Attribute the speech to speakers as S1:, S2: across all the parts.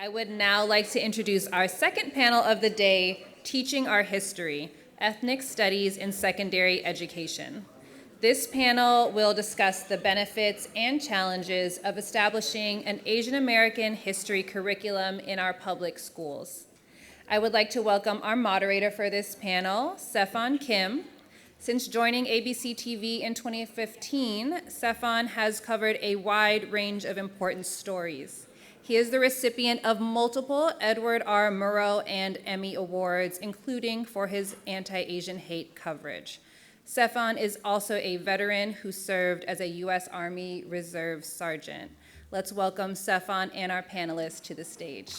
S1: I would now like to introduce our second panel of the day, Teaching Our History, Ethnic Studies in Secondary Education. This panel will discuss the benefits and challenges of establishing an Asian American history curriculum in our public schools. I would like to welcome our moderator for this panel, CeFaan Kim. Since joining ABC TV in 2015, CeFaan has covered a wide range of important stories. He is the recipient of multiple Edward R. Murrow and Emmy Awards, including for his anti-Asian hate coverage. CeFaan is also a veteran who served as a U.S. Army Reserve Sergeant. Let's welcome CeFaan and our panelists to the stage.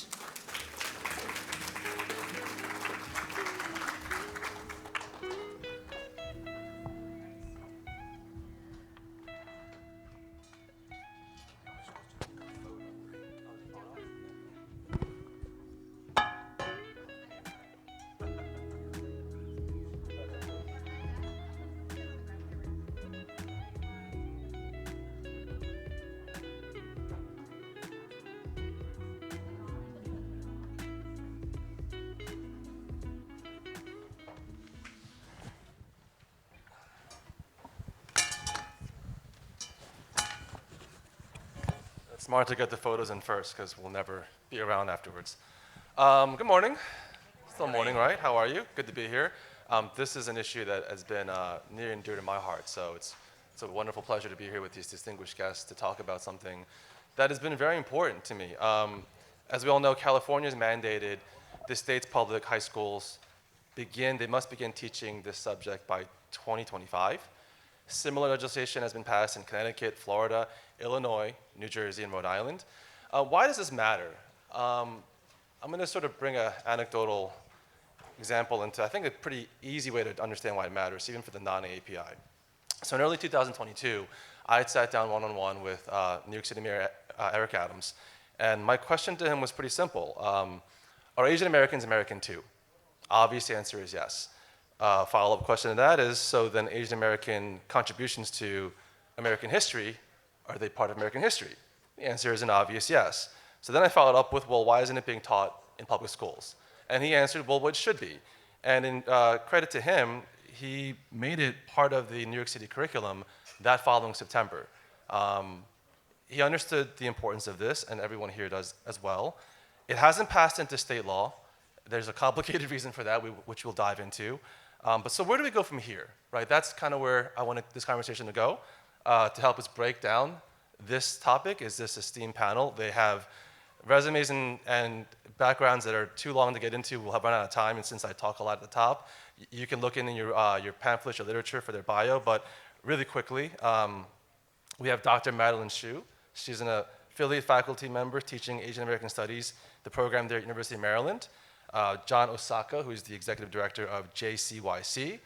S2: Smart to get the photos in first because we'll never be around afterwards. Good morning. Still morning, right? How are you? Good to be here. This is an issue that has been near and dear to my heart, so it's a wonderful pleasure to be here with these distinguished guests to talk about something that has been very important to me. As we all know, California has mandated the state's public high schools must begin teaching this subject by 2025. Similar legislation has been passed in Connecticut, Florida, Illinois, New Jersey, and Rhode Island. Why does this matter? I'm going to sort of bring an anecdotal example into, I think, a pretty easy way to understand why it matters, even for the non-API. So in early 2022, I had sat down one-on-one with New York City Mayor Eric Adams, and my question to him was pretty simple. Are Asian Americans American too? Obvious answer is yes. Follow-up question to that is, so then Asian American contributions to American history, are they part of American history? The answer is an obvious yes. So then I followed up with, well, why isn't it being taught in public schools? And he answered, well, it should be. And in credit to him, he made it part of the New York City curriculum that following September. He understood the importance of this, and everyone here does as well. It hasn't passed into state law. There's a complicated reason for that, which we'll dive into. But so where do we go from here, right? That's kind of where I wanted this conversation to go. To help us break down this topic is this esteemed panel. They have resumes and backgrounds that are too long to get into. We'll have run out of time, and since I talk a lot at the top, you can look in your pamphlets or literature for their bio, but really quickly, we have Dr. Madeline Shu. She's an affiliate faculty member teaching Asian American Studies, the program there at University of Maryland. John Osaka, who's the executive director of JCYC.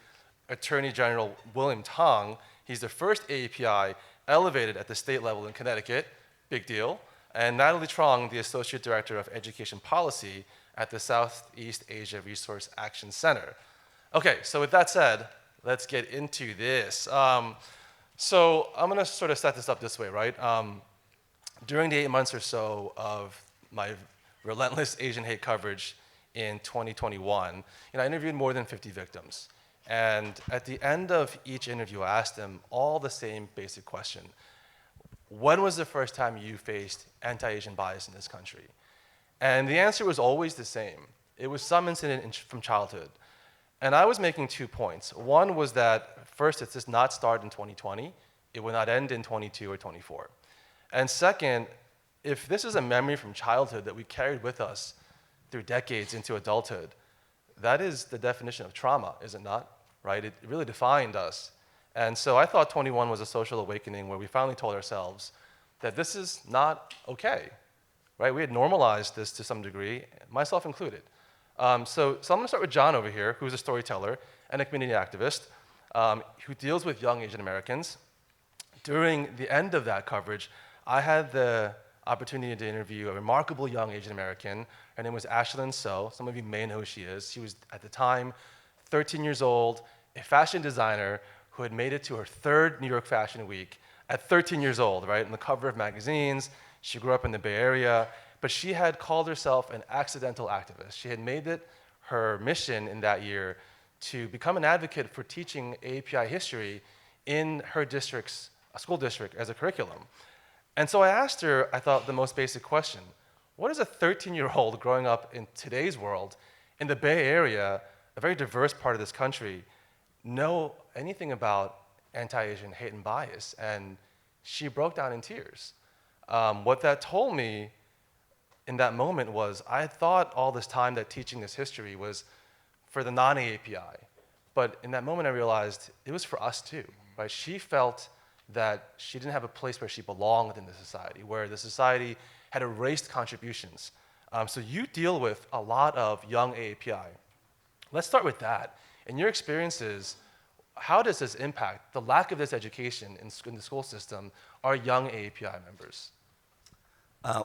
S2: Attorney General William Tong. He's the first API elevated at the state level in Connecticut, big deal. And Natalie Truong, the Associate Director of Education Policy at the Southeast Asia Resource Action Center. Okay, so with that said, let's get into this. So I'm gonna sort of set this up this way, right? During the 8 months or so of my relentless Asian hate coverage in 2021, I interviewed more than 50 victims. And at the end of each interview, I asked them all the same basic question. When was the first time you faced anti-Asian bias in this country? And the answer was always the same. It was some incident from childhood. And I was making 2 points. One was that, first, it does not start in 2020. It will not end in 22 or 24. And second, if this is a memory from childhood that we carried with us through decades into adulthood, that is the definition of trauma, is it not? Right? It really defined us. And so I thought 21 was a social awakening where we finally told ourselves that this is not okay, right? We had normalized this to some degree, myself included. So I'm gonna start with John over here, who's a storyteller and a community activist who deals with young Asian Americans. During the end of that coverage, I had the opportunity to interview a remarkable young Asian American. Her name was Ashlyn So. Some of you may know who she is. She was, at the time, 13 years old, a fashion designer who had made it to her third New York Fashion Week at 13 years old, right? On the cover of magazines. She grew up in the Bay Area. but she had called herself an accidental activist. She had made it her mission in that year to become an advocate for teaching API history in her district's school district as a curriculum. And so I asked her, I thought, the most basic question. What does a 13-year-old growing up in today's world in the Bay Area, a very diverse part of this country, know anything about anti-Asian hate and bias? And she broke down in tears. What that told me in that moment was I had thought all this time that teaching this history was for the non-API. But in that moment, I realized it was for us too, right? She felt that she didn't have a place where she belonged within the society, where the society had erased contributions. So you deal with a lot of young AAPI. Let's start with that. In your experiences, how does this impact the lack of this education in the school system, our young AAPI members?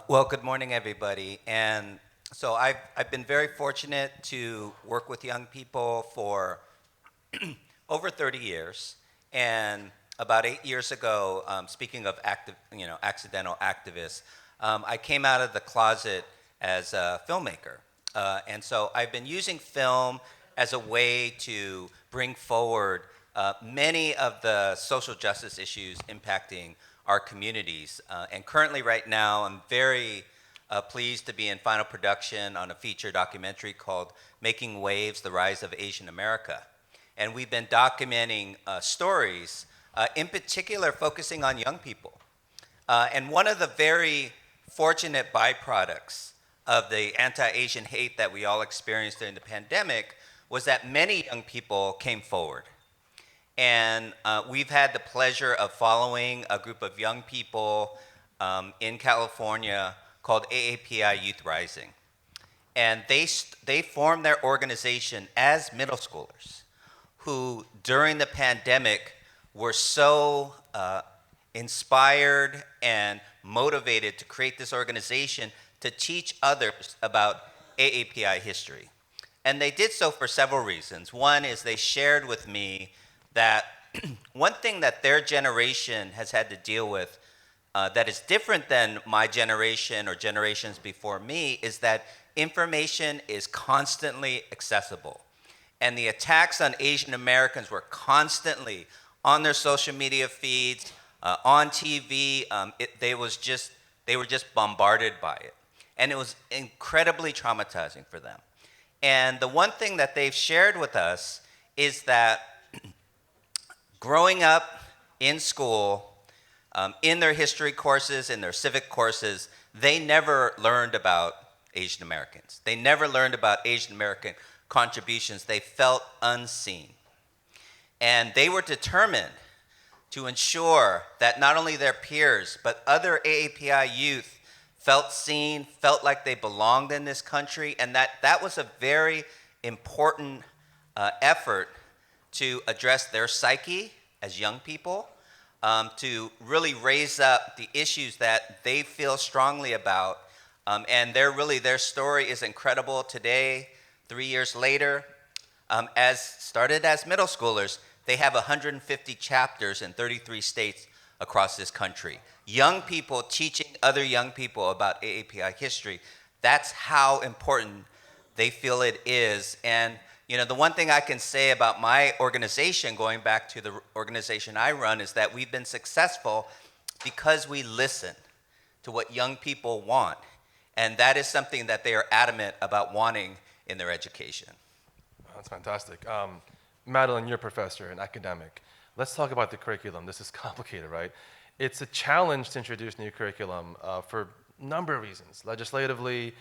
S3: Well, good morning, everybody. And so I've been very fortunate to work with young people for over 30 years. And about 8 years ago, speaking of accidental activists, I came out of the closet as a filmmaker. And so I've been using film as a way to bring forward many of the social justice issues impacting our communities. And currently right now, I'm very pleased to be in final production on a feature documentary called Making Waves, The Rise of Asian America. And we've been documenting stories, in particular focusing on young people. And one of the very fortunate byproducts of the anti-Asian hate that we all experienced during the pandemic was that many young people came forward. And we've had the pleasure of following a group of young people in California called AAPI Youth Rising. And they formed their organization as middle schoolers who, during the pandemic, were so inspired and motivated to create this organization to teach others about AAPI history. And they did so for several reasons. One is they shared with me that one thing that their generation has had to deal with that is different than my generation or generations before me is that information is constantly accessible. And the attacks on Asian Americans were constantly on their social media feeds, on TV. They were just bombarded by it. And it was incredibly traumatizing for them. And the one thing that they've shared with us is that growing up in school, in their history courses, in their civic courses, they never learned about Asian Americans. They never learned about Asian American contributions. They felt unseen. And they were determined to ensure that not only their peers, but other AAPI youth felt seen, felt like they belonged in this country, and that was a very important effort to address their psyche as young people, to really raise up the issues that they feel strongly about. And their story is incredible today, 3 years later. Started as middle schoolers, they have 150 chapters in 33 states across this country. Young people teaching other young people about AAPI history. That's how important they feel it is. And the one thing I can say about my organization, going back to the organization I run, is that we've been successful because we listen to what young people want. And that is something that they are adamant about wanting in their education.
S2: That's fantastic. Madeline, you're a professor and academic. Let's talk about the curriculum. This is complicated, right? It's a challenge to introduce new curriculum for a number of reasons. Legislatively,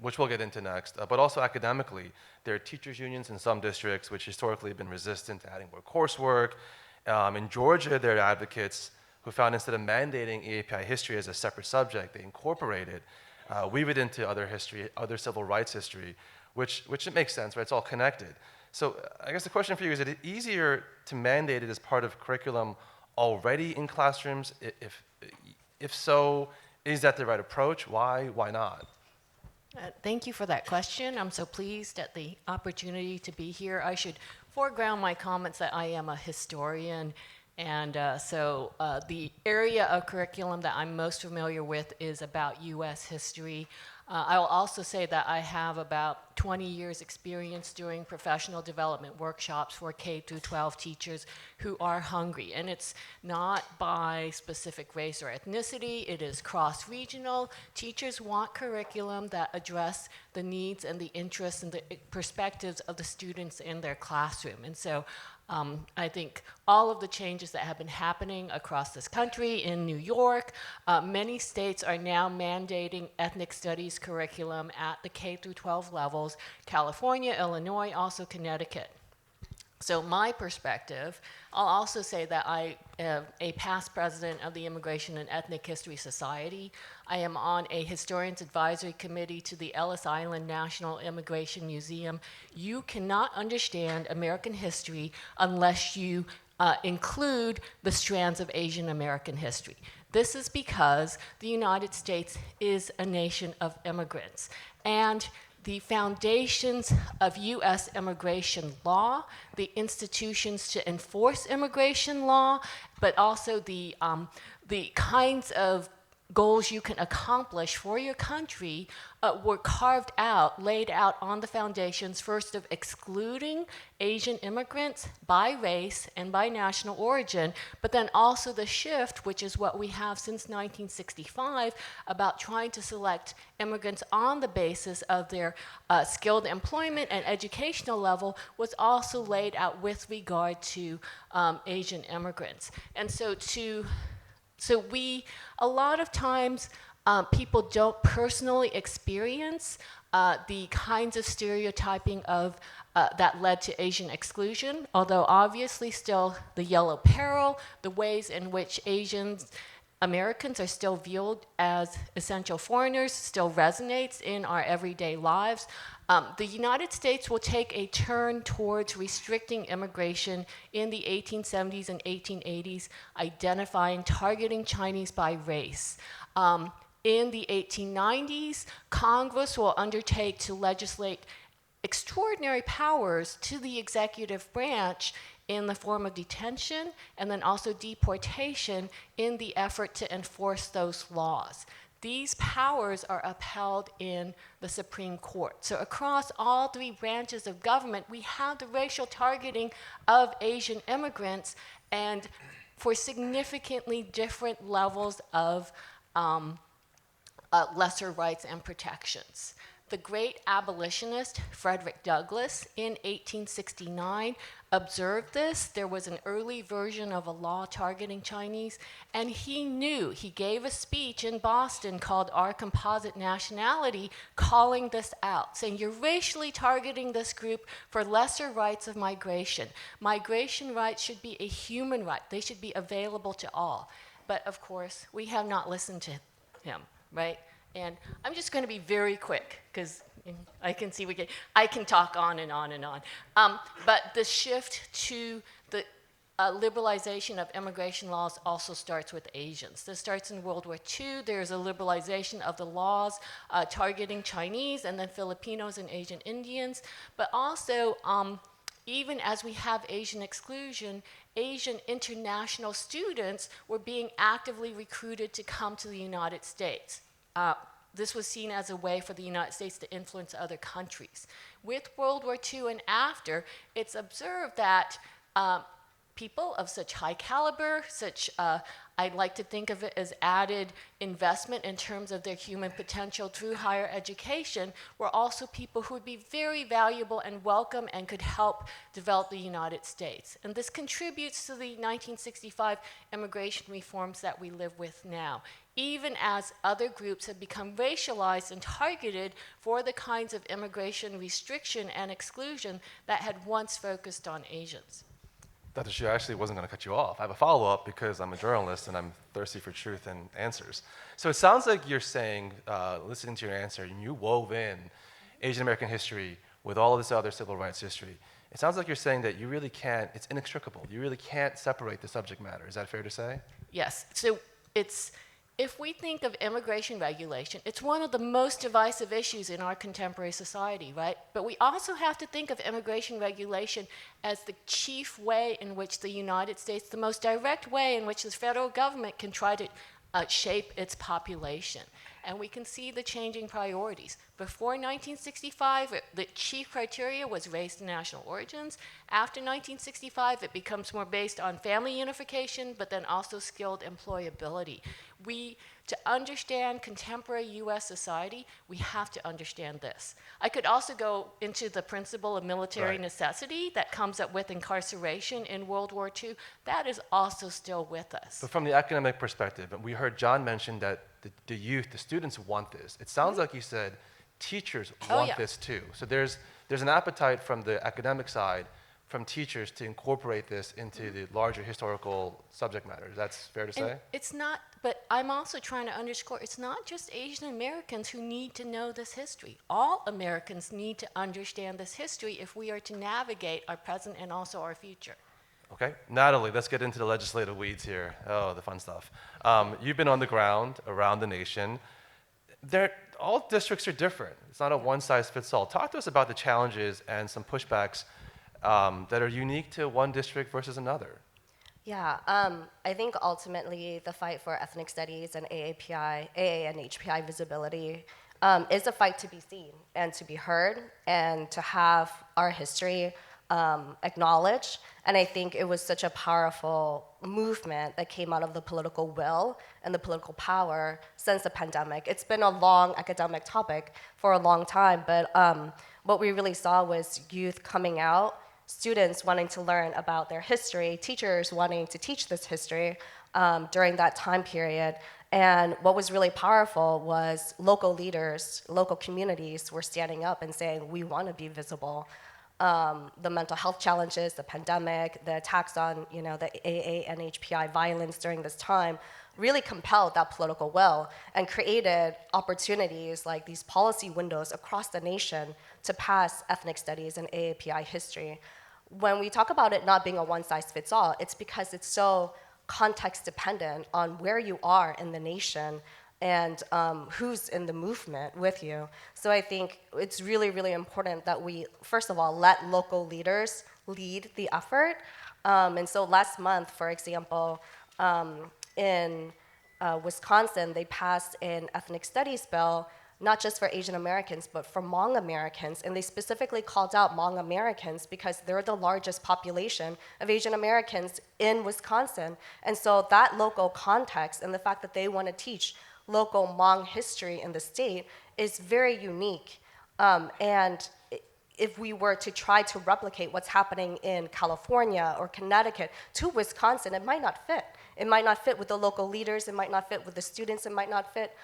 S2: which we'll get into next, but also academically. There are teachers' unions in some districts which historically have been resistant to adding more coursework. In Georgia, there are advocates who found instead of mandating AAPI history as a separate subject, they incorporated, weave it into other history, other civil rights history, which it makes sense, right? It's all connected. So I guess the question for you, is it easier to mandate it as part of curriculum already in classrooms? If so, is that the right approach? Why not?
S4: Thank you for that question. I'm so pleased at the opportunity to be here. I should foreground my comments that I am a historian, And the area of curriculum that I'm most familiar with is about U.S. history. I will also say that I have about 20 years experience doing professional development workshops for K through 12 teachers who are hungry. And it's not by specific race or ethnicity, it is cross-regional. Teachers want curriculum that address the needs and the interests and the perspectives of the students in their classroom. And so I think all of the changes that have been happening across this country, in New York, many states are now mandating ethnic studies curriculum at the K through 12 levels. California, Illinois, also Connecticut. So my perspective, I'll also say that I am a past president of the Immigration and Ethnic History Society. I am on a historians advisory committee to the Ellis Island National Immigration Museum. You cannot understand American history unless you include the strands of Asian American history. This is because the United States is a nation of immigrants. And the foundations of U.S. immigration law, the institutions to enforce immigration law, but also the kinds of goals you can accomplish for your country were carved out, laid out on the foundations, first of excluding Asian immigrants by race and by national origin, but then also the shift, which is what we have since 1965, about trying to select immigrants on the basis of their skilled employment and educational level, was also laid out with regard to Asian immigrants. And so we, a lot of times, people don't personally experience the kinds of stereotyping of that led to Asian exclusion, although obviously still the yellow peril, the ways in which Americans are still viewed as essential foreigners still resonates in our everyday lives. The United States will take a turn towards restricting immigration in the 1870s and 1880s, identifying, targeting Chinese by race. In the 1890s, Congress will undertake to legislate extraordinary powers to the executive branch in the form of detention and then also deportation in the effort to enforce those laws. These powers are upheld in the Supreme Court. So across all three branches of government, we have the racial targeting of Asian immigrants, and for significantly different levels of lesser rights and protections. The great abolitionist Frederick Douglass in 1869 observed this. There was an early version of a law targeting Chinese, and he gave a speech in Boston called Our Composite Nationality, calling this out, saying you're racially targeting this group for lesser rights of migration. Migration rights should be a human right. They should be available to all. But of course, we have not listened to him, right? And I'm just going to be very quick because I can see I can talk on and on and on. But the shift to the liberalization of immigration laws also starts with Asians. This starts in World War II. There's a liberalization of the laws targeting Chinese and then Filipinos and Asian Indians. But also, even as we have Asian exclusion, Asian international students were being actively recruited to come to the United States. This was seen as a way for the United States to influence other countries. With World War II and after, it's observed that people of such high caliber, I'd like to think of it as added investment in terms of their human potential through higher education, were also people who would be very valuable and welcome and could help develop the United States. And this contributes to the 1965 immigration reforms that we live with now, even as other groups have become racialized and targeted for the kinds of immigration restriction and exclusion that had once focused on Asians.
S2: Dr. Xu, I actually wasn't going to cut you off. I have a follow-up because I'm a journalist and I'm thirsty for truth and answers. So it sounds like you're saying, listening to your answer, you wove in Asian American history with all of this other civil rights history. It sounds like you're saying that you really can't, it's inextricable. You really can't separate the subject matter. Is that fair to say?
S4: Yes. So it's If we think of immigration regulation, it's one of the most divisive issues in our contemporary society, right? But we also have to think of immigration regulation as the chief way in which the United States, the most direct way in which the federal government can try to shape its population. And we can see the changing priorities. Before 1965, the chief criteria was race and national origins. After 1965, it becomes more based on family unification, but then also skilled employability. To understand contemporary US society, we have to understand this. I could also go into the principle of military necessity that comes up with incarceration in World War II. That is also still with us.
S2: But from the academic perspective, we heard John mention that the youth, the students want this. It sounds like you said teachers want this too. So there's an appetite from the academic side, from teachers, to incorporate this into the larger historical subject matter. That's fair to say?
S4: It's not, but I'm also trying to underscore, it's not just Asian Americans who need to know this history. All Americans need to understand this history if we are to navigate our present and also our future.
S2: Okay, Natalie, let's get into the legislative weeds here. Oh, the fun stuff. You've been on the ground around the nation. All districts are different. It's not a one-size-fits-all. Talk to us about the challenges and some pushbacks that are unique to one district versus another.
S5: Yeah, I think ultimately the fight for ethnic studies and AA and HPI visibility is a fight to be seen and to be heard and to have our history acknowledged. And I think it was such a powerful movement that came out of the political will and the political power since the pandemic. It's been a long academic topic for a long time, but what we really saw was youth coming out, students wanting to learn about their history, teachers wanting to teach this history during that time period. And what was really powerful was local leaders, local communities were standing up and saying, we want to be visible. The mental health challenges, the pandemic, the attacks on the AA and HPI violence during this time really compelled that political will and created opportunities like these policy windows across the nation to pass ethnic studies and AAPI history. When we talk about it not being a one-size-fits-all, it's because it's so context-dependent on where you are in the nation and who's in the movement with you. So I think it's really, really important that we, first of all, let local leaders lead the effort. And so last month, for example, in Wisconsin, they passed an ethnic studies bill, not just for Asian Americans, but for Hmong Americans. And they specifically called out Hmong Americans because they're the largest population of Asian Americans in Wisconsin. And so that local context and the fact that they want to teach local Hmong history in the state is very unique. And if we were to try to replicate what's happening in California or Connecticut to Wisconsin, it might not fit. It might not fit with the local leaders, it might not fit with the students, it might not fit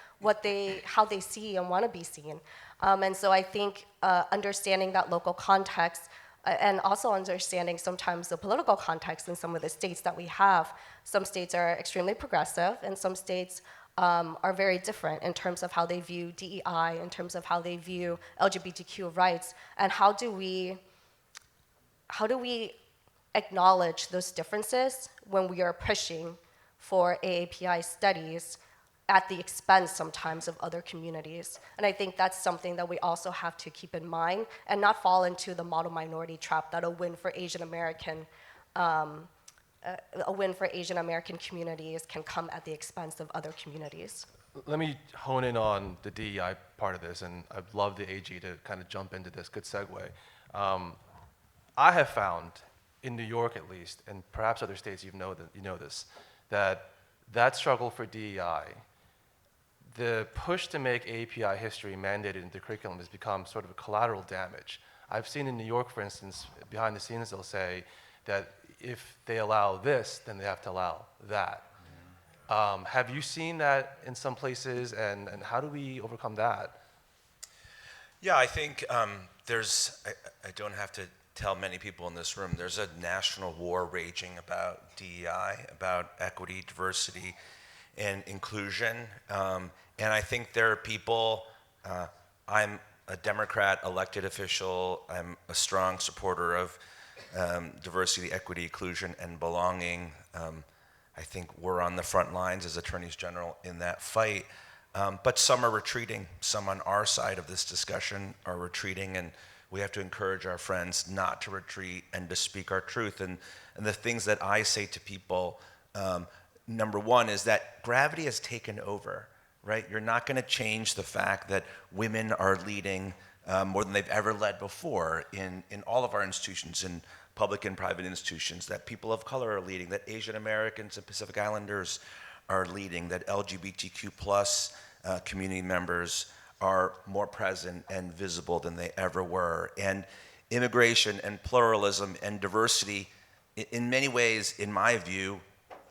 S5: how they see and want to be seen. And so I think understanding that local context and also understanding sometimes the political context in some of the states that we have. Some states are extremely progressive and some states are very different in terms of how they view DEI, in terms of how they view LGBTQ rights, and how do we acknowledge those differences when we are pushing for AAPI studies at the expense sometimes of other communities. And I think that's something that we also have to keep in mind and not fall into the model minority trap that a win for Asian American communities can come at the expense of other communities.
S2: Let me hone in on the DEI part of this, and I'd love the AG to kind of jump into this. Good segue. I have found, in New York at least, and perhaps other states you know this, that struggle for DEI, the push to make API history mandated into curriculum has become sort of a collateral damage. I've seen in New York, for instance, behind the scenes, they'll say that if they allow this, then they have to allow that. Have you seen that in some places, and how do we overcome that?
S6: Yeah, I think I don't have to tell many people in this room, there's a national war raging about DEI, about equity, diversity, and inclusion. And I think there are people, I'm a Democrat elected official, I'm a strong supporter of diversity, equity, inclusion, and belonging. I think we're on the front lines as attorneys general in that fight. But some are retreating. Some on our side of this discussion are retreating, and we have to encourage our friends not to retreat and to speak our truth. And the things that I say to people, number one, is that gravity has taken over, right? You're not going to change the fact that women are leading more than they've ever led before in all of our institutions, in public and private institutions, that people of color are leading, that Asian Americans and Pacific Islanders are leading, that LGBTQ plus community members are more present and visible than they ever were. And immigration and pluralism and diversity, in many ways, in my view,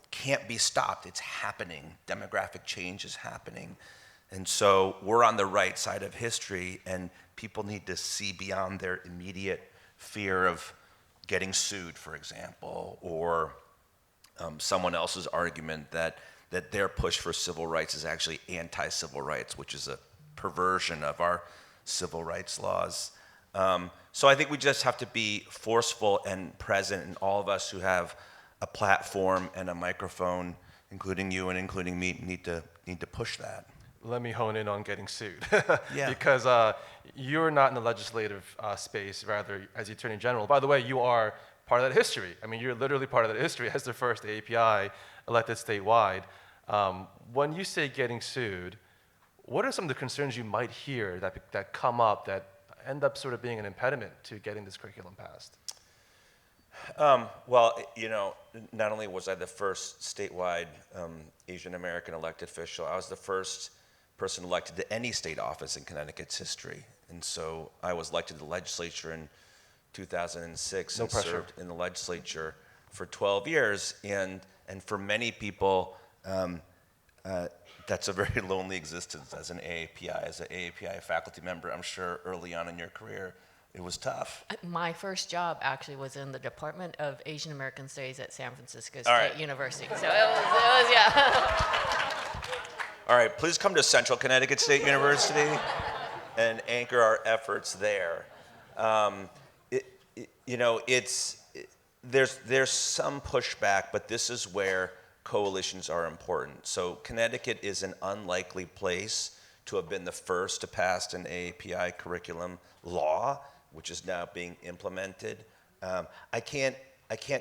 S6: can't be stopped. It's happening. Demographic change is happening. And so we're on the right side of history, and people need to see beyond their immediate fear of getting sued, for example, or someone else's argument that their push for civil rights is actually anti-civil rights, which is a perversion of our civil rights laws. So I think we just have to be forceful and present, and all of us who have a platform and a microphone, including you and including me, need to push that.
S2: Let me hone in on getting sued.
S6: Yeah.
S2: Because you're not in the legislative space, rather as the Attorney General. By the way, you are part of that history. I mean, you're literally part of that history as the first API elected statewide. When you say getting sued, what are some of the concerns you might hear that come up that end up sort of being an impediment to getting this curriculum passed?
S6: Well, not only was I the first statewide Asian American elected official, I was the first person elected to any state office in Connecticut's history. And so I was elected to the legislature in 2006
S2: No
S6: and
S2: pressure.
S6: served in the legislature for 12 years. And for many people, that's a very lonely existence as an AAPI, as an AAPI faculty member. I'm sure early on in your career, it was tough.
S4: My first job actually was in the Department of Asian American Studies at San Francisco State
S6: All right.
S4: University. So it was yeah.
S6: All right, please come to Central Connecticut State University and anchor our efforts there. There's some pushback, but this is where coalitions are important. So Connecticut is an unlikely place to have been the first to pass an API curriculum law, which is now being implemented. I can't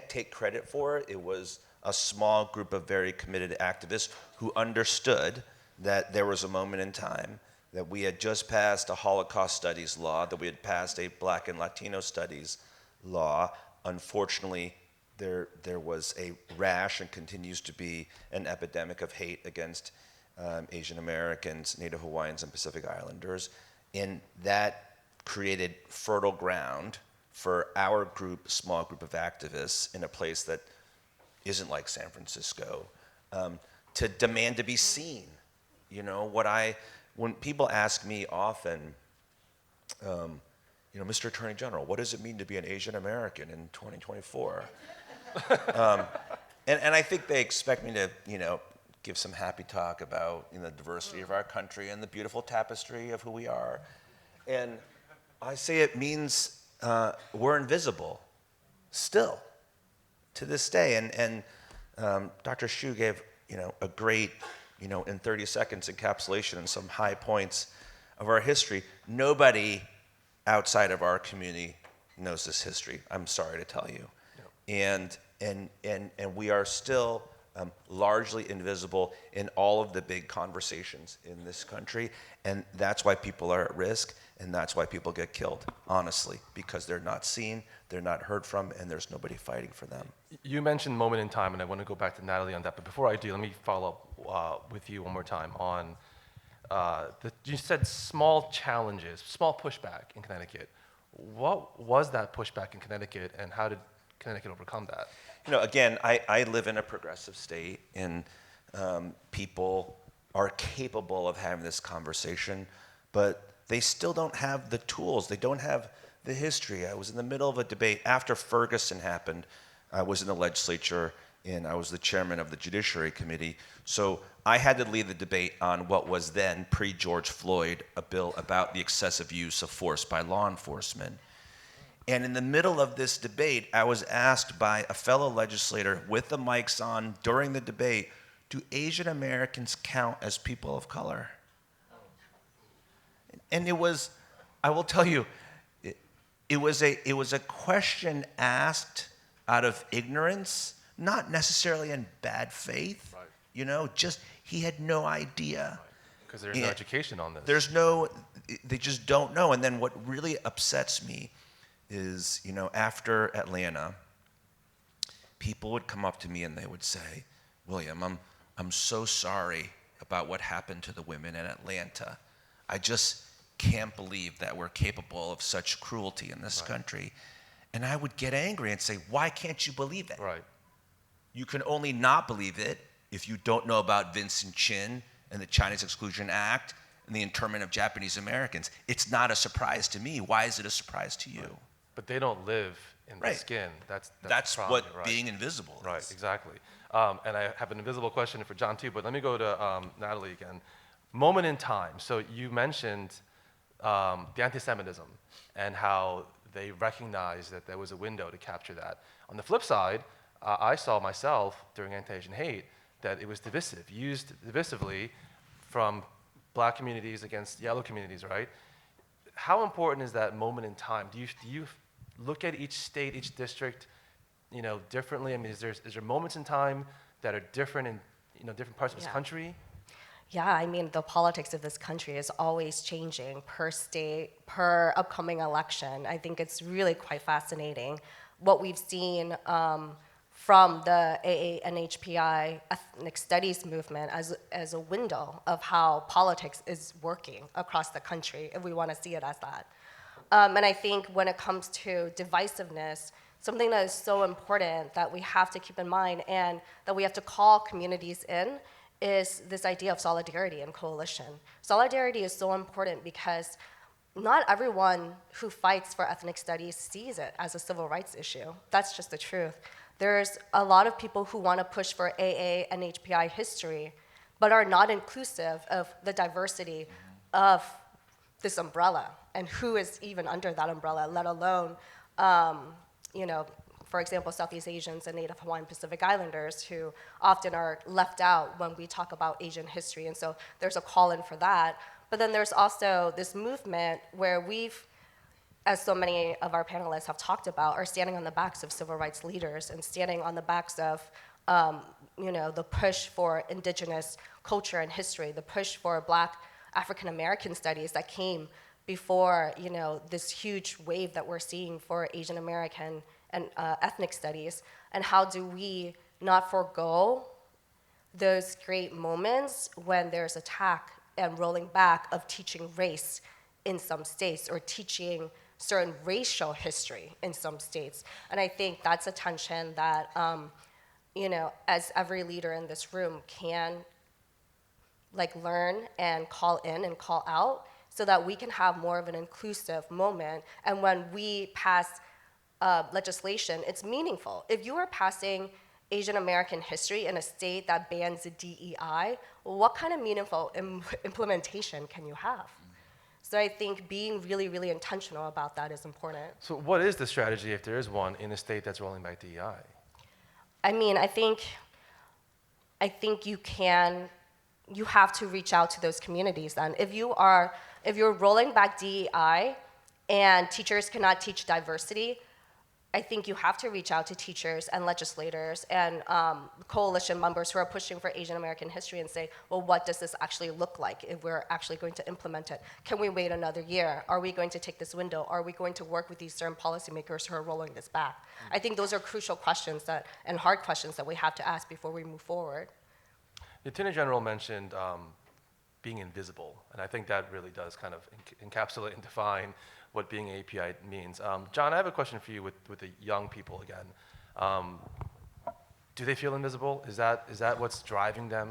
S6: take credit for it. It was a small group of very committed activists who understood that there was a moment in time that we had just passed a Holocaust studies law, that we had passed a Black and Latino studies law. Unfortunately, there was a rash and continues to be an epidemic of hate against Asian Americans, Native Hawaiians, and Pacific Islanders. And that created fertile ground for our group, small group of activists in a place that isn't like San Francisco, to demand to be seen. When people ask me often, Mr. Attorney General, what does it mean to be an Asian American in 2024? And I think they expect me to, give some happy talk about the diversity of our country and the beautiful tapestry of who we are. And I say it means we're invisible, still, to this day. And Dr. Shu gave, a great, in 30 seconds encapsulation and some high points of our history. Nobody outside of our community knows this history, I'm sorry to tell you. And we are still largely invisible in all of the big conversations in this country, and that's why people are at risk, and that's why people get killed, honestly, because they're not seen, they're not heard from, and there's nobody fighting for them.
S2: You mentioned moment in time, and I want to go back to Natalie on that, but before I do, let me follow up with you one more time on, you said small challenges, small pushback in Connecticut. What was that pushback in Connecticut, and how did Connecticut overcome that?
S6: Again, I live in a progressive state, and people are capable of having this conversation, but they still don't have the tools. They don't have the history. I was in the middle of a debate after Ferguson happened. I was in the legislature, and I was the chairman of the Judiciary Committee. So I had to lead the debate on what was then, pre-George Floyd, a bill about the excessive use of force by law enforcement. And in the middle of this debate, I was asked by a fellow legislator with the mics on during the debate, do Asian Americans count as people of color? And it was, I will tell you, it was a question asked out of ignorance, not necessarily in bad faith.
S2: Right.
S6: You know, just he had no idea.
S2: Because there's no education on this.
S6: They just don't know. And then what really upsets me is, you know, after Atlanta, people would come up to me and they would say, William, I'm so sorry about what happened to the women in Atlanta. I just can't believe that we're capable of such cruelty in this country. And I would get angry and say, why can't you believe it?
S2: Right.
S6: You can only not believe it if you don't know about Vincent Chin and the Chinese Exclusion Act and the internment of Japanese Americans. It's not a surprise to me. Why is it a surprise to you?
S2: Right. But they don't live in the
S6: Right.
S2: skin. That's
S6: That's
S2: the problem,
S6: what
S2: right.
S6: being invisible is.
S2: Right, exactly. And I have an invisible question for John too, but let me go to Natalie again. Moment in time. So you mentioned the anti-Semitism and how they recognized that there was a window to capture that. On the flip side, I saw myself during anti-Asian hate that it was divisive, used divisively from black communities against yellow communities, right? How important is that moment in time? Do you look at each state, each district, you know, differently? I mean, is there moments in time that are different in, you know, different parts of this country?
S5: Yeah, I mean, the politics of this country is always changing per state, per upcoming election. I think it's really quite fascinating what we've seen from the AANHPI ethnic studies movement as a window of how politics is working across the country, if we want to see it as that. And I think when it comes to divisiveness, something that is so important that we have to keep in mind and that we have to call communities in is this idea of solidarity and coalition. Solidarity is so important because not everyone who fights for ethnic studies sees it as a civil rights issue. That's just the truth. There's a lot of people who want to push for AA and HPI history, but are not inclusive of the diversity of this umbrella and who is even under that umbrella, let alone, you know, for example, Southeast Asians and Native Hawaiian Pacific Islanders who often are left out when we talk about Asian history. And so there's a call in for that. But then there's also this movement where we've, as so many of our panelists have talked about, are standing on the backs of civil rights leaders and standing on the backs of you know, the push for indigenous culture and history, the push for Black African American studies that came before, you know, this huge wave that we're seeing for Asian American and ethnic studies. And how do we not forego those great moments when there's attack and rolling back of teaching race in some states or teaching certain racial history in some states? And I think that's a tension that, you know, as every leader in this room can like learn and call in and call out so that we can have more of an inclusive moment. And when we pass legislation, it's meaningful. If you are passing Asian American history in a state that bans the DEI, well, what kind of meaningful implementation can you have? So I think being really, really intentional about that is important.
S2: So what is the strategy, if there is one, in a state that's rolling back DEI?
S5: I mean, I think you have to reach out to those communities then. If you're rolling back DEI and teachers cannot teach diversity, I think you have to reach out to teachers and legislators and coalition members who are pushing for Asian American history and say, well, what does this actually look like if we're actually going to implement it? Can we wait another year? Are we going to take this window? Are we going to work with these certain policymakers who are rolling this back? I think those are crucial questions and hard questions that we have to ask before we move forward.
S2: The Attorney General mentioned being invisible, and I think that really does kind of encapsulate and define what being API means. John, I have a question for you with the young people again. Do they feel invisible? Is that what's driving them?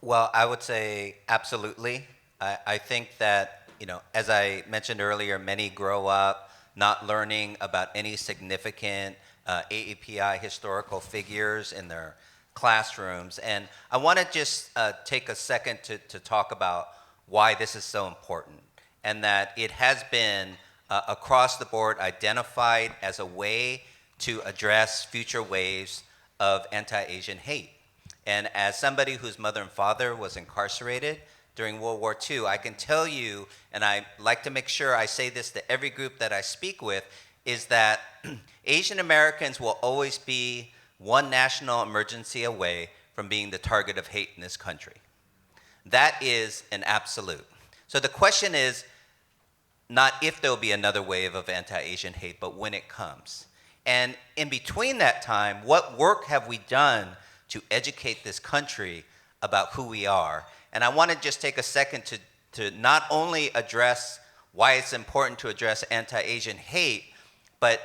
S3: Well, I would say absolutely. I think that, you know, as I mentioned earlier, many grow up not learning about any significant AAPI historical figures in their classrooms. And I want to just take a second to talk about why this is so important, and that it has been across the board identified as a way to address future waves of anti-Asian hate. And as somebody whose mother and father was incarcerated during World War II, I can tell you, and I like to make sure I say this to every group that I speak with, is that Asian Americans will always be one national emergency away from being the target of hate in this country. That is an absolute. So the question is not if there'll be another wave of anti-Asian hate, but when it comes. And in between that time, what work have we done to educate this country about who we are? And I want to just take a second to not only address why it's important to address anti-Asian hate, but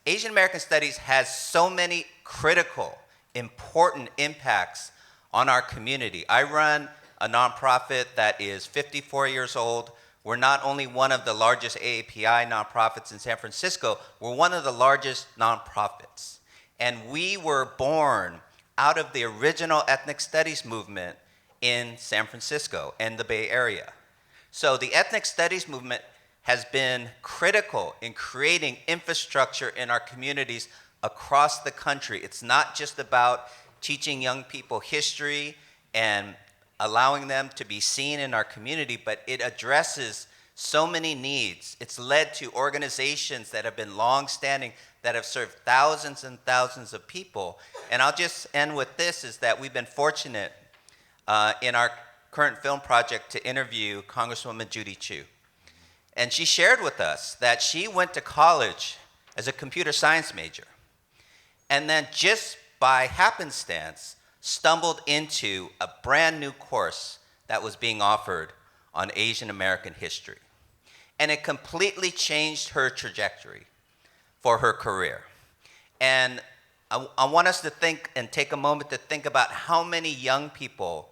S3: Asian American Studies has so many critical, important impacts on our community. I run a nonprofit that is 54 years old. We're not only one of the largest AAPI nonprofits in San Francisco, we're one of the largest nonprofits. And we were born out of the original ethnic studies movement in San Francisco and the Bay Area. So the ethnic studies movement has been critical in creating infrastructure in our communities across the country. It's not just about teaching young people history and allowing them to be seen in our community, but it addresses so many needs. It's led to organizations that have been long-standing, that have served thousands and thousands of people. And I'll just end with this, is that we've been fortunate in our current film project to interview Congresswoman Judy Chu. And she shared with us that she went to college as a computer science major, and then just by happenstance stumbled into a brand new course that was being offered on Asian American history. And it completely changed her trajectory for her career. And I want us to think and take a moment to think about how many young people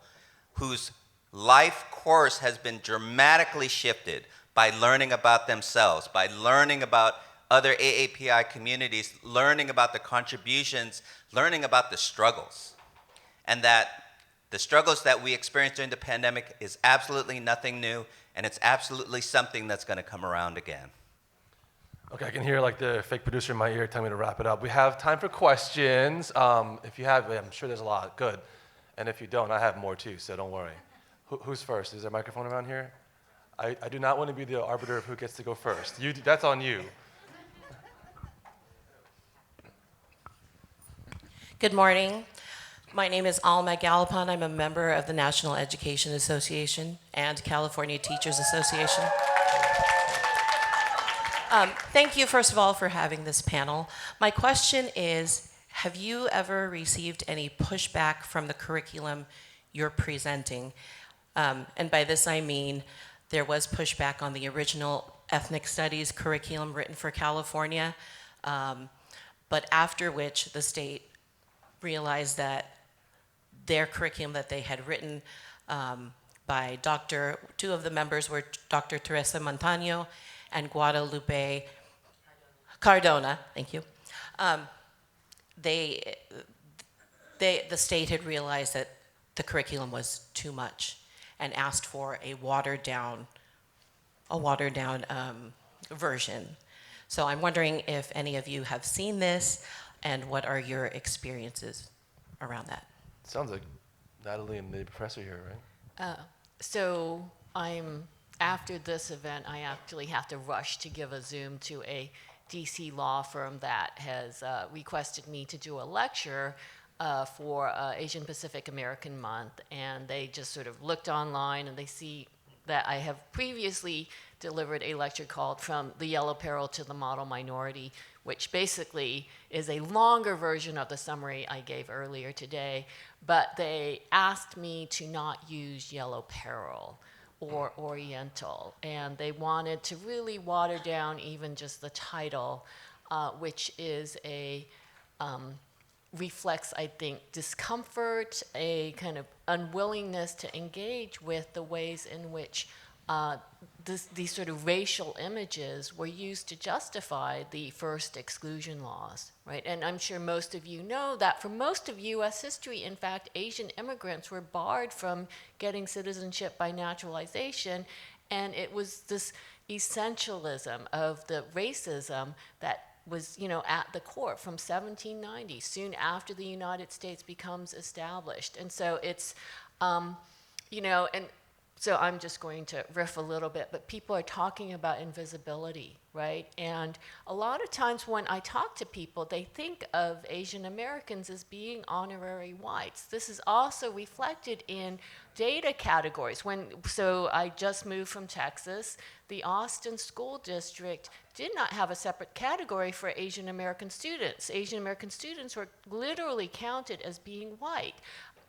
S3: whose life course has been dramatically shifted by learning about themselves, by learning about other AAPI communities, learning about the contributions, learning about the struggles. And that the struggles that we experienced during the pandemic is absolutely nothing new, and it's absolutely something that's going to come around again.
S2: Okay, I can hear like the fake producer in my ear telling me to wrap it up. We have time for questions. If you have, I'm sure there's a lot. Good. And if you don't, I have more too, so don't worry. Who's first? Is there a microphone around here? I do not want to be the arbiter of who gets to go first. That's on you.
S7: Good morning. My name is Alma Gallipan. I'm a member of the National Education Association and California Teachers Association. Thank you, first of all, for having this panel. My question is, have you ever received any pushback from the curriculum you're presenting? And by this I mean, there was pushback on the original ethnic studies curriculum written for California, but after which the state realized that their curriculum that they had written by two of the members were Dr. Teresa Montano and Guadalupe Cardona, thank you. The state had realized that the curriculum was too much and asked for a watered down version. So I'm wondering if any of you have seen this and what are your experiences around that?
S2: Sounds like Natalie and the professor here, right?
S4: So after this event, I actually have to rush to give a Zoom to a DC law firm that has requested me to do a lecture for Asian Pacific American Month, and they just sort of looked online and they see that I have previously delivered a lecture called From the Yellow Peril to the Model Minority, which basically is a longer version of the summary I gave earlier today, but they asked me to not use Yellow Peril or Oriental, and they wanted to really water down even just the title, which is reflects, I think, discomfort, a kind of unwillingness to engage with the ways in which these sort of racial images were used to justify the first exclusion laws, right? And I'm sure most of you know that for most of U.S. history, in fact, Asian immigrants were barred from getting citizenship by naturalization, and it was this essentialism of the racism that was, at the core from 1790, soon after the United States becomes established. And so it's, and so I'm just going to riff a little bit, but people are talking about invisibility, right? And a lot of times when I talk to people, they think of Asian Americans as being honorary whites. This is also reflected in data categories. So I just moved from Texas. The Austin School District did not have a separate category for Asian American students. Asian American students were literally counted as being white.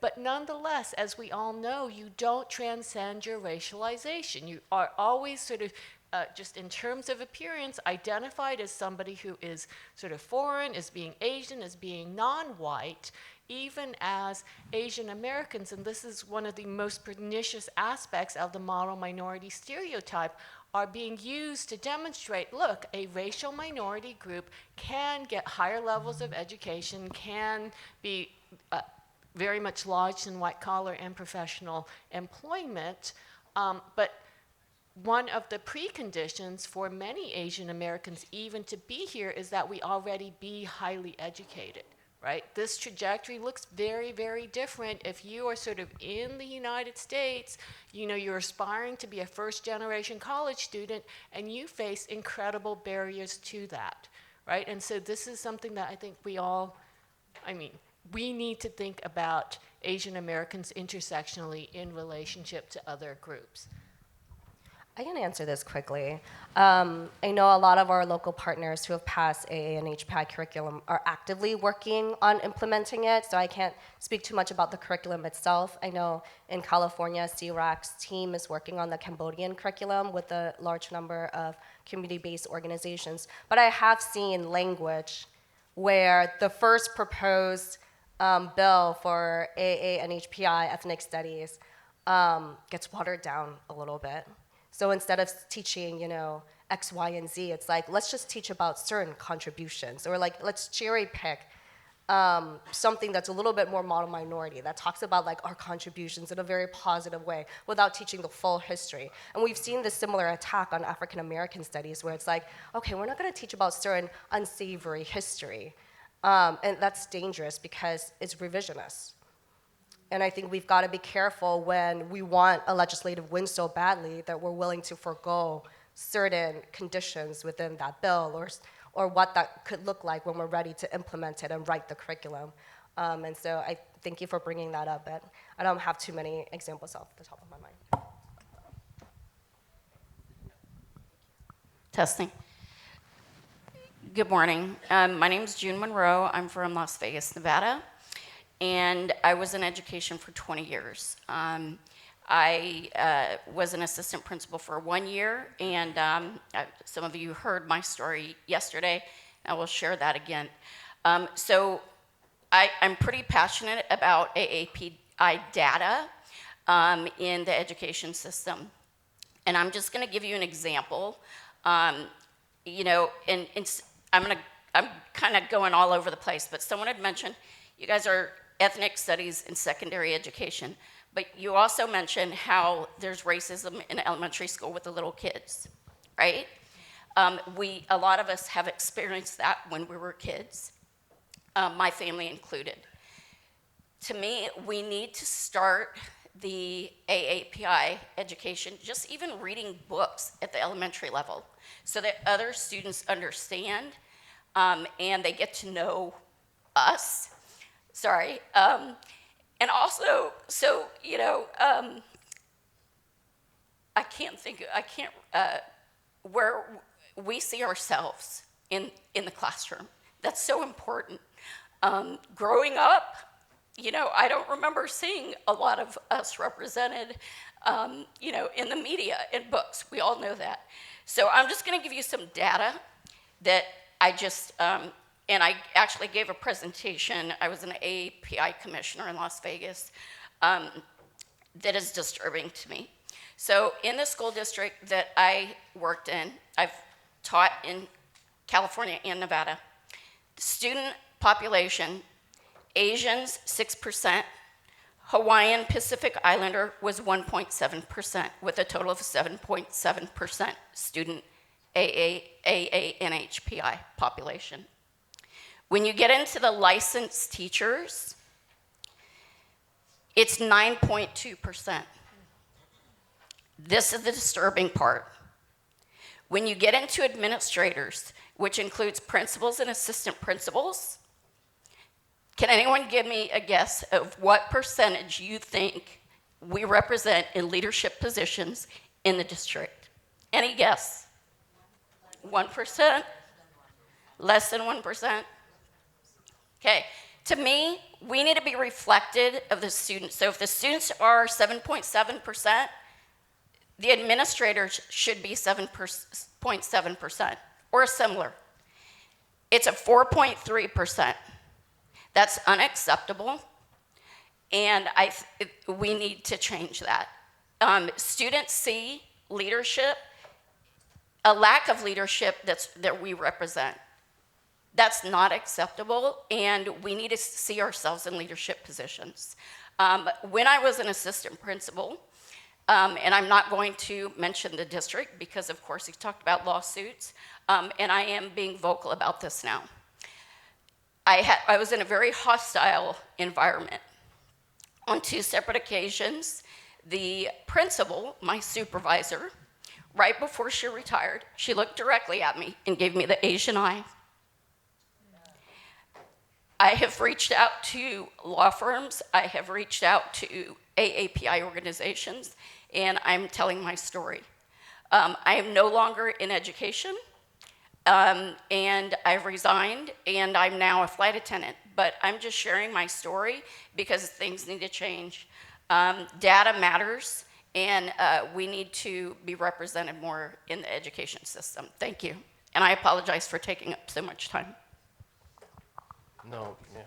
S4: But nonetheless, as we all know, you don't transcend your racialization. You are always sort of, just in terms of appearance, identified as somebody who is sort of foreign, as being Asian, as being non-white, even as Asian Americans. And this is one of the most pernicious aspects of the model minority stereotype, are being used to demonstrate, look, a racial minority group can get higher levels of education, can be very much lodged in white-collar and professional employment, but one of the preconditions for many Asian Americans even to be here is that we already be highly educated, right? This trajectory looks very, very different if you are sort of in the United States, you're aspiring to be a first-generation college student, and you face incredible barriers to that, right? And so this is something that I think we need to think about Asian Americans intersectionally in relationship to other groups.
S5: I can answer this quickly. I know a lot of our local partners who have passed AA and HPI curriculum are actively working on implementing it, so I can't speak too much about the curriculum itself. I know in California, CRAC's team is working on the Cambodian curriculum with a large number of community-based organizations, but I have seen language where the first proposed bill for AA and HPI ethnic studies gets watered down a little bit. So instead of teaching, X, Y, and Z, it's like, let's just teach about certain contributions, or like, let's cherry pick something that's a little bit more model minority, that talks about like our contributions in a very positive way without teaching the full history. And we've seen this similar attack on African American studies where it's like, okay, we're not gonna teach about certain unsavory history. And that's dangerous because it's revisionist. And I think we've got to be careful when we want a legislative win so badly that we're willing to forego certain conditions within that bill, or what that could look like when we're ready to implement it and write the curriculum. And so I thank you for bringing that up, but I don't have too many examples off the top of my mind.
S8: Testing. Good morning. My name is June Monroe. I'm from Las Vegas, Nevada, and I was in education for 20 years. I was an assistant principal for 1 year, and some of you heard my story yesterday. I will share that again. So I'm pretty passionate about AAPI data in the education system, and I'm just going to give you an example. I'm kind of going all over the place, but someone had mentioned you guys are ethnic studies in secondary education, but you also mentioned how there's racism in elementary school with the little kids, right? A lot of us have experienced that when we were kids, my family included. To me, we need to start the AAPI education, just even reading books at the elementary level, so that other students understand and they get to know us. Sorry. And also, where we see ourselves in the classroom. That's so important. Growing up, I don't remember seeing a lot of us represented, in the media, in books. We all know that. So I'm just going to give you some data that I just, and I actually gave a presentation. I was an API commissioner in Las Vegas. That is disturbing to me. So in the school district that I worked in, I've taught in California and Nevada. The student population, Asians 6%, Hawaiian Pacific Islander was 1.7%, with a total of 7.7% student NHPI population. When you get into the licensed teachers, it's 9.2%. This is the disturbing part. When you get into administrators, which includes principals and assistant principals, can anyone give me a guess of what percentage you think we represent in leadership positions in the district? Any guess? 1%? Less than 1%? Okay, to me, we need to be reflected of the students. So if the students are 7.7%, the administrators should be 7.7% or similar. It's a 4.3%. That's unacceptable, and we need to change that. Students see leadership, a lack of leadership that we represent. That's not acceptable, and we need to see ourselves in leadership positions. When I was an assistant principal, and I'm not going to mention the district because, of course, he talked about lawsuits, and I am being vocal about this now. I was in a very hostile environment. On 2 separate occasions, the principal, my supervisor, right before she retired, she looked directly at me and gave me the Asian eye. I have reached out to law firms, I have reached out to AAPI organizations, and I'm telling my story. I am no longer in education, and I've resigned, and I'm now a flight attendant. But I'm just sharing my story because things need to change. Data matters, and we need to be represented more in the education system. Thank you. And I apologize for taking up so much time.
S2: No, yeah.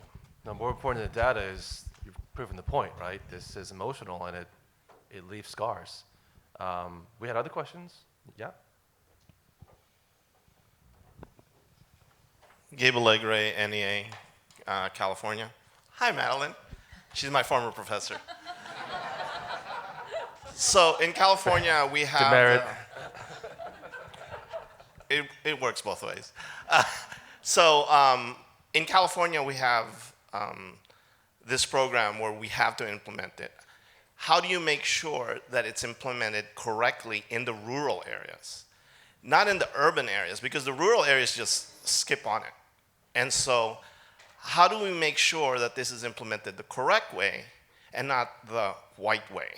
S2: No, more important than the data is you've proven the point, right? This is emotional, and it leaves scars. We had other questions? Yeah?
S9: Gabe Allegre, NEA, California. Hi, Madeline. She's my former professor. So in California, we have...
S2: Demerit.
S9: It works both ways. In California, we have this program where we have to implement it. How do you make sure that it's implemented correctly in the rural areas? Not in the urban areas, because the rural areas just skip on it. And so how do we make sure that this is implemented the correct way and not the white way?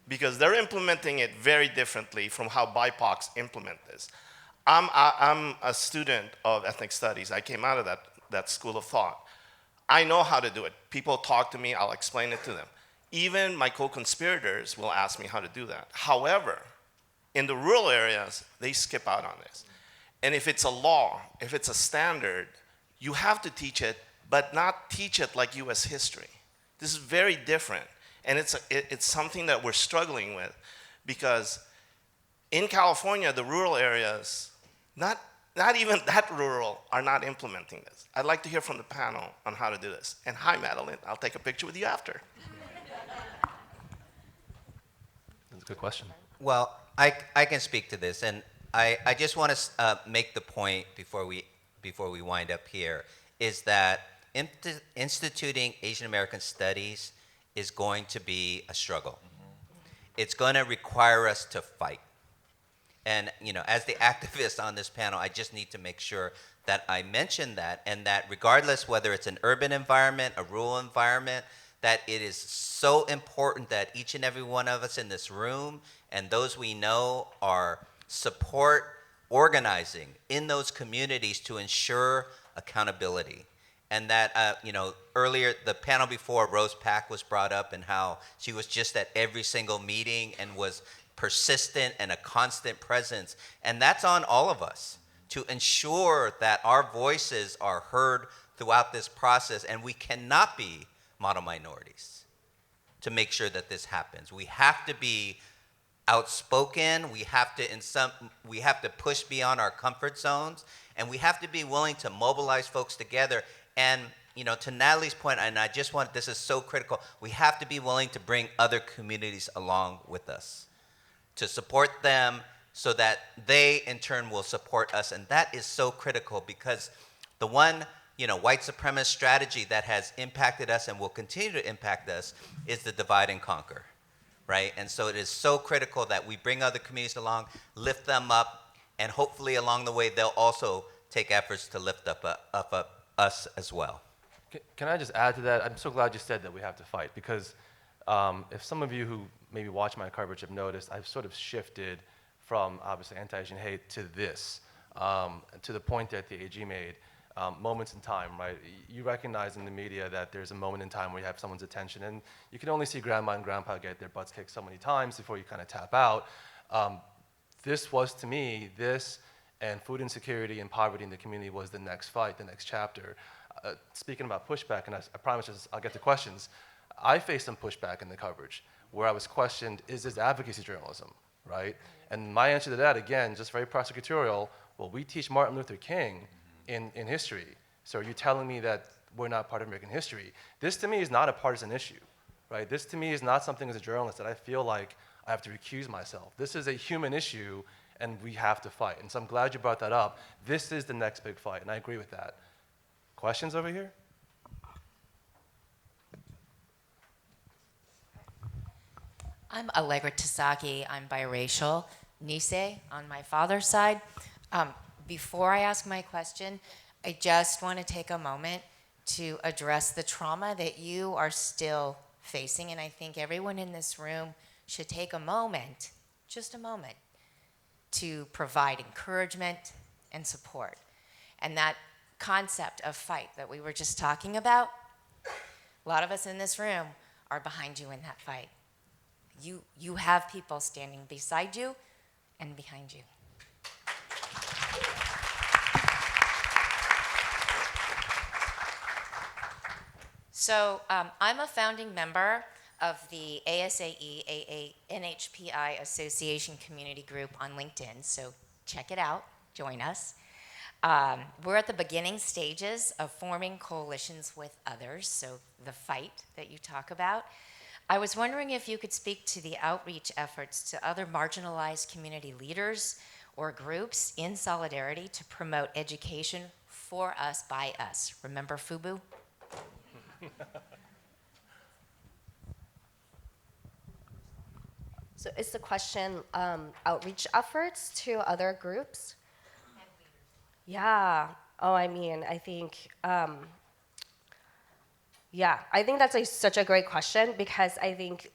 S9: Because they're implementing it very differently from how BIPOCs implement this. I'm a student of ethnic studies. I came out of that school of thought. I know how to do it. People talk to me, I'll explain it to them. Even my co-conspirators will ask me how to do that. However, in the rural areas, they skip out on this. And if it's a law, if it's a standard, you have to teach it, but not teach it like US history. This is very different. And it's something that we're struggling with, because in California, the rural areas, not even that rural, are not implementing this. I'd like to hear from the panel on how to do this. And hi, Madeline, I'll take a picture with you after.
S2: That's a good question.
S3: Well, I can speak to this, and I just want to make the point before we wind up here, is that instituting Asian American studies is going to be a struggle. It's going to require us to fight. And as the activist on this panel, I just need to make sure that I mention that, and that regardless whether it's an urban environment, a rural environment, that it is so important that each and every one of us in this room and those we know are support organizing in those communities to ensure accountability. And that, earlier, the panel before, Rose Pack was brought up, and how she was just at every single meeting and was persistent and a constant presence. And that's on all of us to ensure that our voices are heard throughout this process, and we cannot be model minorities to make sure that this happens. We have to be outspoken, we have to push beyond our comfort zones, and we have to be willing to mobilize folks together. And to Natalie's point, and I just want, this is so critical, we have to be willing to bring other communities along with us, to support them so that they in turn will support us. And that is so critical, because the one, white supremacist strategy that has impacted us and will continue to impact us is the divide and conquer, right? And so it is so critical that we bring other communities along, lift them up, and hopefully along the way they'll also take efforts to lift up us as well.
S2: Can I just add to that? I'm so glad you said that we have to fight, because if some of you who maybe watch my coverage have noticed, I've sort of shifted from obviously anti-Asian hate to this, to the point that the AG made, moments in time, right? You recognize in the media that there's a moment in time where you have someone's attention, and you can only see grandma and grandpa get their butts kicked so many times before you kind of tap out. This was, to me, this and food insecurity and poverty in the community was the next fight, the next chapter. Speaking about pushback, and I promise I'll get to questions, I faced some pushback in the coverage where I was questioned, is this advocacy journalism, right? And my answer to that, again, just very prosecutorial, well, we teach Martin Luther King in history. So are you telling me that we're not part of American history? This to me is not a partisan issue, right? This to me is not something as a journalist that I feel like I have to recuse myself. This is a human issue, and we have to fight. And so I'm glad you brought that up. This is the next big fight, and I agree with that. Questions over here?
S10: I'm Allegra Tasaki. I'm biracial, Nisei on my father's side. Before I ask my question, I just want to take a moment to address the trauma that you are still facing, and I think everyone in this room should take a moment, just a moment, to provide encouragement and support. And that concept of fight that we were just talking about, a lot of us in this room are behind you in that fight. You have people standing beside you and behind you. So I'm a founding member of the ASAE AA NHPI Association Community Group on LinkedIn, so check it out, join us. We're at the beginning stages of forming coalitions with others, so the fight that you talk about. I was wondering if you could speak to the outreach efforts to other marginalized community leaders or groups in solidarity to promote education for us by us. Remember FUBU?
S5: So is the question outreach efforts to other groups? Yeah. Oh, I mean, I think, yeah, I think that's such a great question, because I think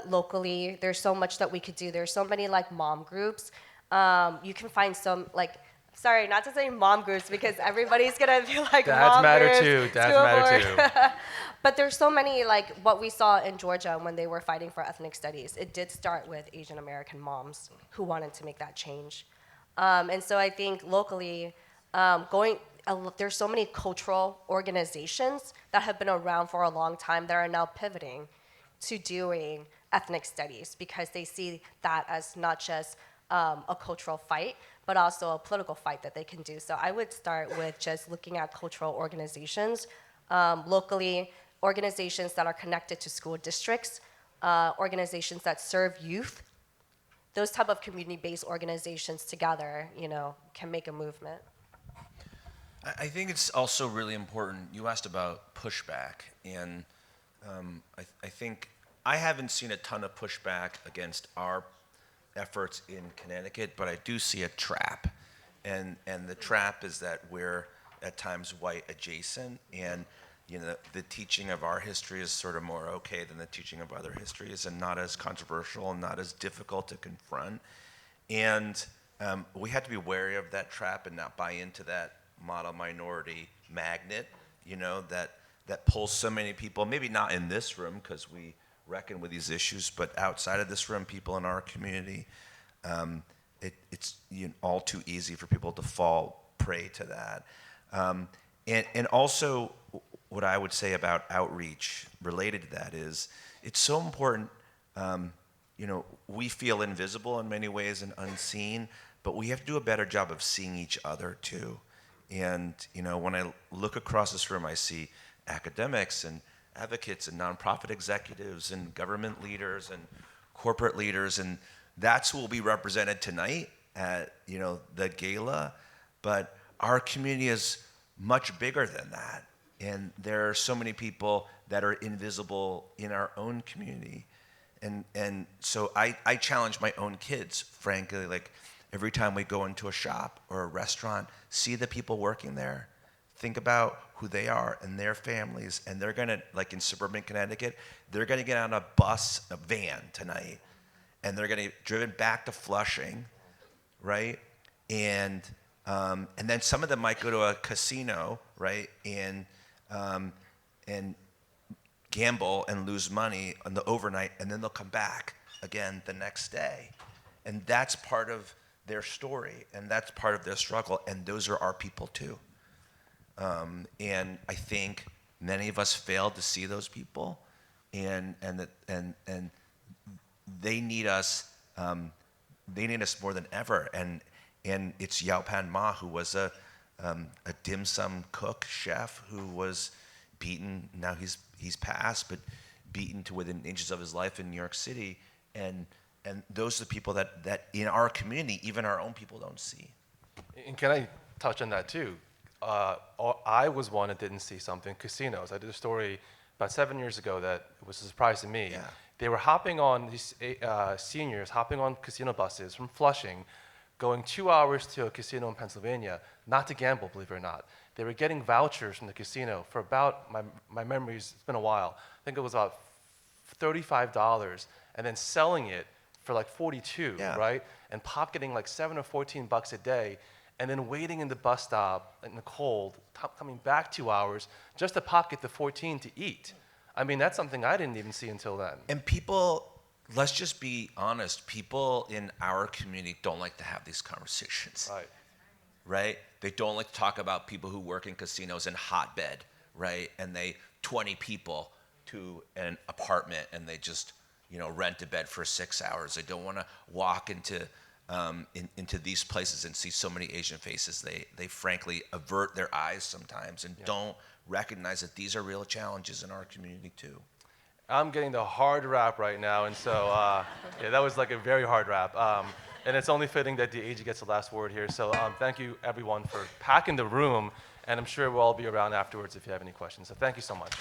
S5: locally there's so much that we could do. There's so many like mom groups. You can find some like, sorry, not to say mom groups, because everybody's gonna be like
S2: Dads
S5: mom
S2: matter
S5: groups,
S2: too. Dads matter too.
S5: But there's so many, like what we saw in Georgia when they were fighting for ethnic studies. It did start with Asian American moms who wanted to make that change. And so I think locally, there's so many cultural organizations that have been around for a long time that are now pivoting to doing ethnic studies, because they see that as not just a cultural fight, but also a political fight that they can do. So I would start with just looking at cultural organizations, locally, organizations that are connected to school districts, organizations that serve youth. Those type of community-based organizations together, can make a movement.
S6: I think it's also really important. You asked about pushback, and I think I haven't seen a ton of pushback against our efforts in Connecticut, but I do see a trap, and the trap is that we're at times white adjacent, and the teaching of our history is sort of more okay than the teaching of other histories, and not as controversial and not as difficult to confront. And we have to be wary of that trap and not buy into that model minority magnet, that pulls so many people, maybe not in this room because we reckon with these issues, but outside of this room, people in our community, it's all too easy for people to fall prey to that. And also, what I would say about outreach related to that is, it's so important, we feel invisible in many ways and unseen, but we have to do a better job of seeing each other too. And when I look across this room, I see academics and advocates and nonprofit executives and government leaders and corporate leaders, and that's who will be represented tonight at the gala. But our community is much bigger than that, and there are so many people that are invisible in our own community. And so I challenge my own kids, frankly, like every time we go into a shop or a restaurant, see the people working there. Think about who they are and their families, and they're gonna, like in suburban Connecticut, they're gonna get on a bus, a van tonight, and they're gonna get driven back to Flushing, right? And then some of them might go to a casino, right? And gamble and lose money on the overnight, and then they'll come back again the next day. And that's part of their story, and that's part of their struggle, and those are our people too. And I think many of us failed to see those people, and they need us. They need us more than ever. And it's Yaupan Ma, who was a dim sum cook, chef, who was beaten. Now he's passed, but beaten to within inches of his life in New York City. And those are the people that in our community, even our own people don't see.
S2: And can I touch on that too? I was one that didn't see something. Casinos. I did a story about 7 years ago that was a surprise to me.
S6: Yeah.
S2: They were hopping on, these seniors hopping on casino buses from Flushing, going 2 hours to a casino in Pennsylvania, not to gamble, believe it or not. They were getting vouchers from the casino for about, my memories, it's been a while, I think it was about $35, and then selling it for like 42,
S6: Yeah.
S2: right? And pocketing like 7 or 14 bucks a day, and then waiting in the bus stop in the cold, coming back 2 hours just to pocket the 14 to eat. I mean, that's something I didn't even see until then.
S6: And people, let's just be honest, people in our community don't like to have these conversations.
S2: Right.
S6: Right? They don't like to talk about people who work in casinos in hotbed, right? And 20 people to an apartment, and they just, rent a bed for 6 hours. They don't want to walk into these places and see so many Asian faces. They frankly avert their eyes sometimes and don't recognize that these are real challenges in our community too.
S2: I'm getting the hard rap right now, and so that was like a very hard rap. And it's only fitting that the AG gets the last word here. So thank you everyone for packing the room, and I'm sure we'll all be around afterwards if you have any questions. So thank you so much.